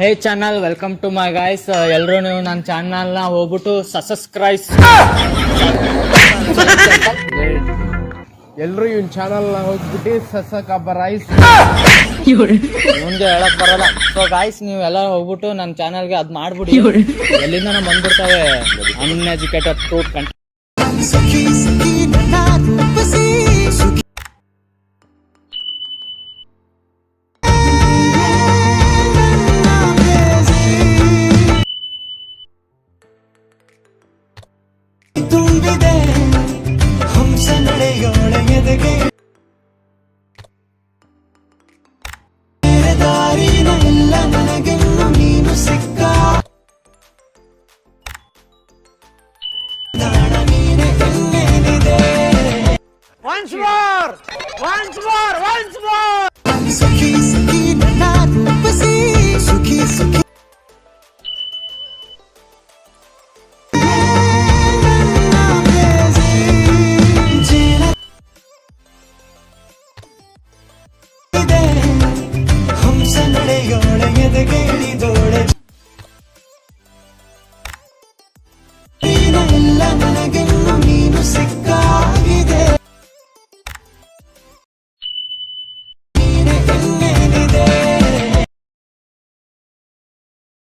Hey channel, welcome to my guys. ಎಲ್ಲರೂ ನೀವು ನನ್ನ ಚಾನಲ್ನ ಹೋಗ್ಬಿಟ್ಟು ಸಬ್ಸ್ಕ್ರೈಬ್. ಎಲ್ಲರೂ ಇವನ್ ಚಾನಲ್ನ ಹೋಗ್ಬಿಟ್ಟು ಸಬ್ಸ್ಕ್ರೈಬ್. ಮುಂದೆ ಹೇಳಕ್ ಬರಲ್ಲ. ಸೊ ಗಾಯ್ಸ್, ನೀವು ಎಲ್ಲ ಹೋಗ್ಬಿಟ್ಟು ನನ್ನ ಚಾನಲ್ಗೆ ಅದು ಮಾಡ್ಬಿಡಿ. ಎಲ್ಲಿಂದ ನಾವು ಬಂದ್ಬಿಡ್ತಾವೆ ಅನ್ಎಜುಕೇಟೆಡ್ ಫ್ರೂಟ್ ಕಂಟೆಂಟ್. ತುಂಬಿದೆ ಹಂಸ ನಡೆಯೋಳೆಯದೆಗೆ ದಾರಿನೆಲ್ಲ ನನಗೆಲ್ಲ ನೀನು ಸಿಕ್ಕ ನಾಣ ನೀನೆ ಇನ್ನೇನಿದೆ. ಸುಖಿ ಸುಖಿ ನನ್ನ ರೂಪಿಸಿ ಸುಖಿ ಸುಖಿ ಹಂಸ ನಡೆಯೋಳೆಯದೆಗೆ ಇಳಿದು